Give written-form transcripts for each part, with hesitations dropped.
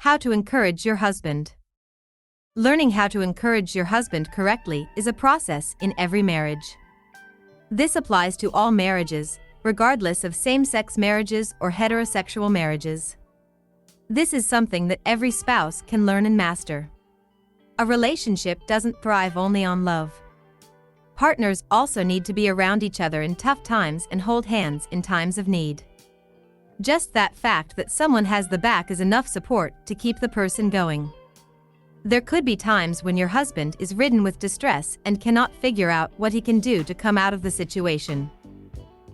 How to encourage your husband. Learning how to encourage your husband correctly is a process in every marriage. This applies to all marriages, regardless of same-sex marriages or heterosexual marriages. This is something that every spouse can learn and master. A relationship doesn't thrive only on love. Partners also need to be around each other in tough times and hold hands in times of need. Just that fact that someone has the back is enough support to keep the person going. There could be times when your husband is ridden with distress and cannot figure out what he can do to come out of the situation.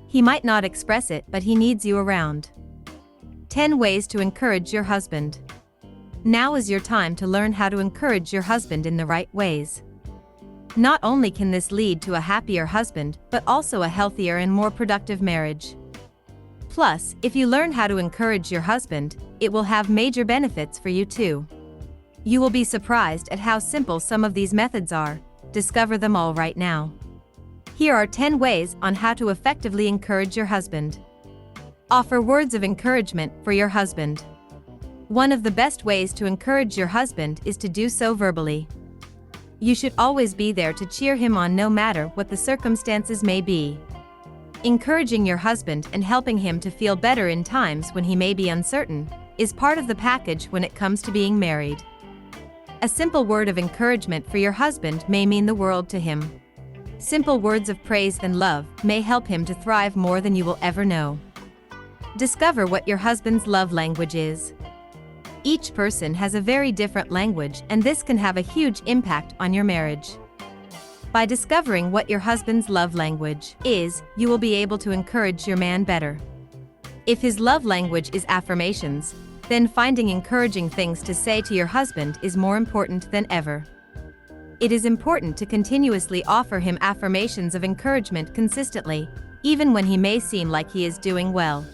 He might not express it, but he needs you around. 10 ways to encourage your husband. Now is your time to learn how to encourage your husband in the right ways. Not only can this lead to a happier husband, but also a healthier and more productive marriage. Plus, if you learn how to encourage your husband, it will have major benefits for you too. You will be surprised at how simple some of these methods are. Discover them all right now. Here are 10 ways on how to effectively encourage your husband. Offer words of encouragement for your husband. One of the best ways to encourage your husband is to do so verbally. You should always be there to cheer him on no matter what the circumstances may be. Encouraging your husband and helping him to feel better in times when he may be uncertain is part of the package when it comes to being married. A simple word of encouragement for your husband may mean the world to him. Simple words of praise and love may help him to thrive more than you will ever know. Discover what your husband's love language is. Each person has a very different language, and this can have a huge impact on your marriage. By discovering what your husband's love language is, you will be able to encourage your man better. If his love language is affirmations, then finding encouraging things to say to your husband is more important than ever. It is important to continuously offer him affirmations of encouragement consistently, even when he may seem like he is doing well.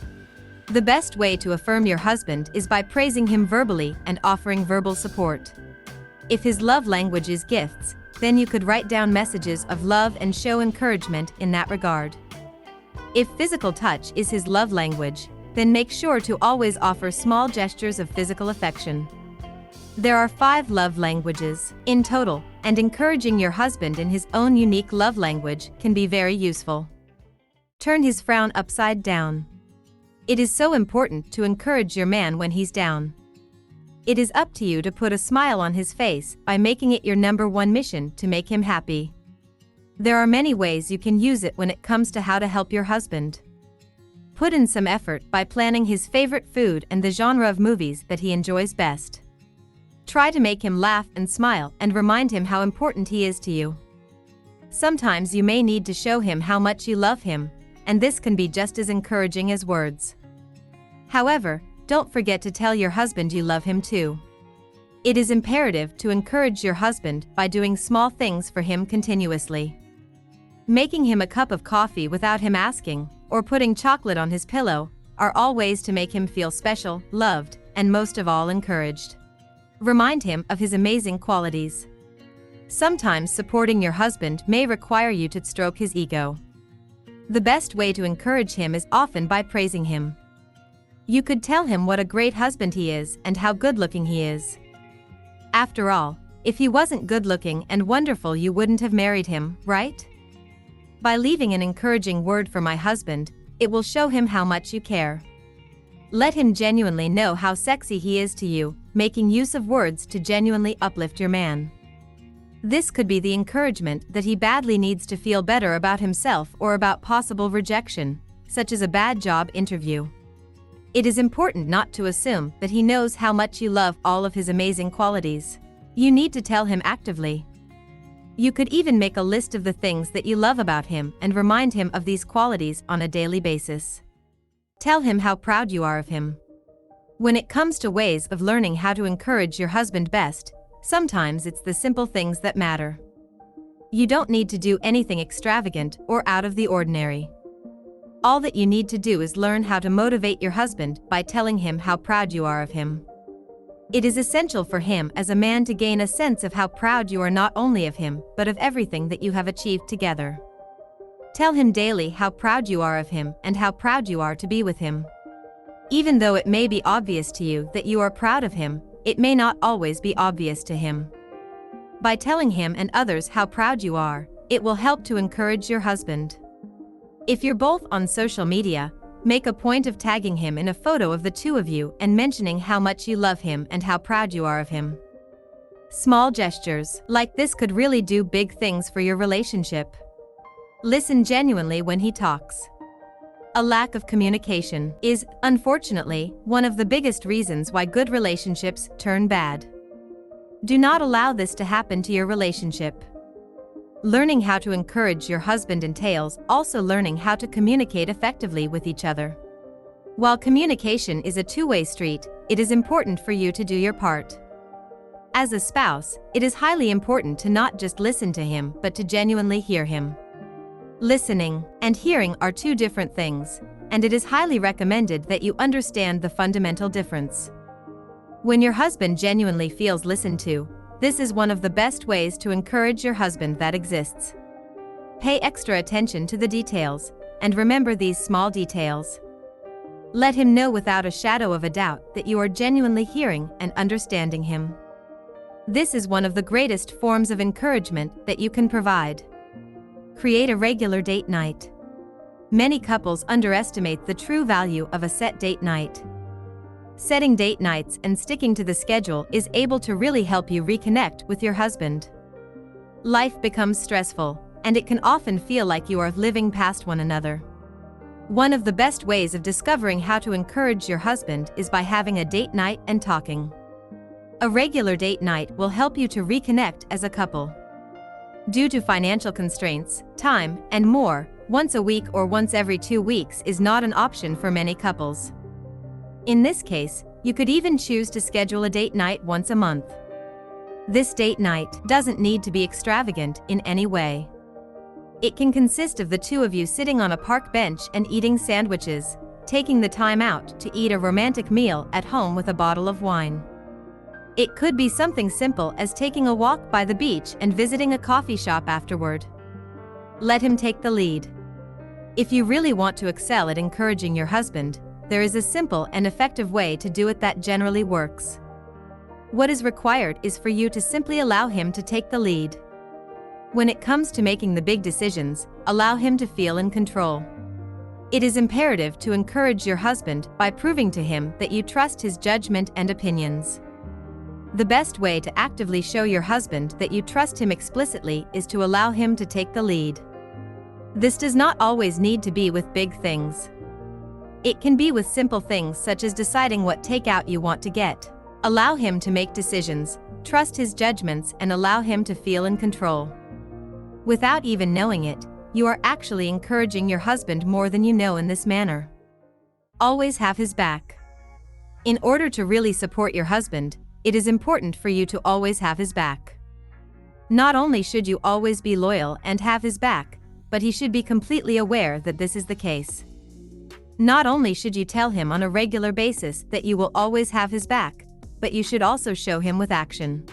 The best way to affirm your husband is by praising him verbally and offering verbal support. If his love language is gifts, then you could write down messages of love and show encouragement in that regard. If physical touch is his love language, then make sure to always offer small gestures of physical affection. There are 5 love languages in total, and encouraging your husband in his own unique love language can be very useful. Turn his frown upside down. It is so important to encourage your man when he's down. It is up to you to put a smile on his face by making it your #1 mission to make him happy. There are many ways you can use it when it comes to how to help your husband. Put in some effort by planning his favorite food and the genre of movies that he enjoys best. Try to make him laugh and smile and remind him how important he is to you. Sometimes you may need to show him how much you love him, and this can be just as encouraging as words. However, don't forget to tell your husband you love him too. It is imperative to encourage your husband by doing small things for him continuously. Making him a cup of coffee without him asking, or putting chocolate on his pillow, are all ways to make him feel special, loved, and most of all encouraged. Remind him of his amazing qualities. Sometimes supporting your husband may require you to stroke his ego. The best way to encourage him is often by praising him. You could tell him what a great husband he is and how good-looking he is. After all, if he wasn't good-looking and wonderful, you wouldn't have married him, right? By leaving an encouraging word for my husband, it will show him how much you care. Let him genuinely know how sexy he is to you, making use of words to genuinely uplift your man. This could be the encouragement that he badly needs to feel better about himself or about possible rejection, such as a bad job interview. It is important not to assume that he knows how much you love all of his amazing qualities. You need to tell him actively. You could even make a list of the things that you love about him and remind him of these qualities on a daily basis. Tell him how proud you are of him. When it comes to ways of learning how to encourage your husband best, sometimes it's the simple things that matter. You don't need to do anything extravagant or out of the ordinary. All that you need to do is learn how to motivate your husband by telling him how proud you are of him. It is essential for him as a man to gain a sense of how proud you are not only of him, but of everything that you have achieved together. Tell him daily how proud you are of him and how proud you are to be with him. Even though it may be obvious to you that you are proud of him, it may not always be obvious to him. By telling him and others how proud you are, it will help to encourage your husband. If you're both on social media, make a point of tagging him in a photo of the two of you and mentioning how much you love him and how proud you are of him. Small gestures like this could really do big things for your relationship. Listen genuinely when he talks. A lack of communication is, unfortunately, one of the biggest reasons why good relationships turn bad. Do not allow this to happen to your relationship. Learning how to encourage your husband entails also learning how to communicate effectively with each other. While communication is a two-way street, it is important for you to do your part. As a spouse, it is highly important to not just listen to him but to genuinely hear him. Listening and hearing are two different things, and it is highly recommended that you understand the fundamental difference. When your husband genuinely feels listened to, this is one of the best ways to encourage your husband that exists. Pay extra attention to the details, and remember these small details. Let him know without a shadow of a doubt that you are genuinely hearing and understanding him. This is one of the greatest forms of encouragement that you can provide. Create a regular date night. Many couples underestimate the true value of a set date night. Setting date nights and sticking to the schedule is able to really help you reconnect with your husband. Life becomes stressful, and it can often feel like you are living past one another. One of the best ways of discovering how to encourage your husband is by having a date night and talking. A regular date night will help you to reconnect as a couple. Due to financial constraints, time, and more, once a week or once every 2 weeks is not an option for many couples. In this case, you could even choose to schedule a date night once a month. This date night doesn't need to be extravagant in any way. It can consist of the two of you sitting on a park bench and eating sandwiches, taking the time out to eat a romantic meal at home with a bottle of wine. It could be something simple as taking a walk by the beach and visiting a coffee shop afterward. Let him take the lead. If you really want to excel at encouraging your husband, there is a simple and effective way to do it that generally works. What is required is for you to simply allow him to take the lead. When it comes to making the big decisions, allow him to feel in control. It is imperative to encourage your husband by proving to him that you trust his judgment and opinions. The best way to actively show your husband that you trust him explicitly is to allow him to take the lead. This does not always need to be with big things. It can be with simple things such as deciding what takeout you want to get. Allow him to make decisions, trust his judgments, and allow him to feel in control. Without even knowing it, you are actually encouraging your husband more than you know in this manner. Always have his back. In order to really support your husband, it is important for you to always have his back. Not only should you always be loyal and have his back, but he should be completely aware that this is the case. Not only should you tell him on a regular basis that you will always have his back, but you should also show him with action.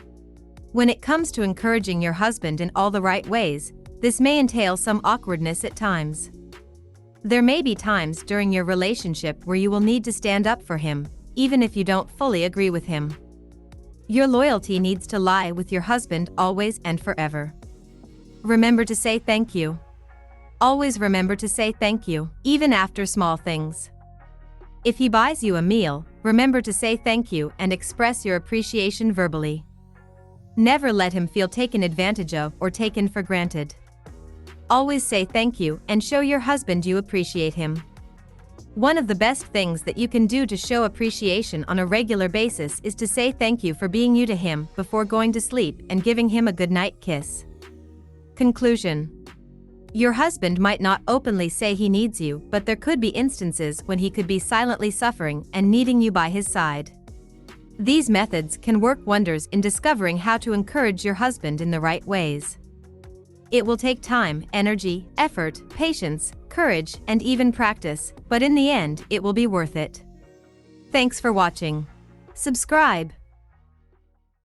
When it comes to encouraging your husband in all the right ways, this may entail some awkwardness at times. There may be times during your relationship where you will need to stand up for him, even if you don't fully agree with him. Your loyalty needs to lie with your husband always and forever. Remember to say thank you. Always remember to say thank you, even after small things. If he buys you a meal, remember to say thank you and express your appreciation verbally. Never let him feel taken advantage of or taken for granted. Always say thank you and show your husband you appreciate him. One of the best things that you can do to show appreciation on a regular basis is to say thank you for being you to him before going to sleep and giving him a goodnight kiss. Conclusion. Your husband might not openly say he needs you, but there could be instances when he could be silently suffering and needing you by his side. These methods can work wonders in discovering how to encourage your husband in the right ways. It will take time, energy, effort, patience, courage, and even practice, but in the end, it will be worth it. Thanks for watching. Subscribe.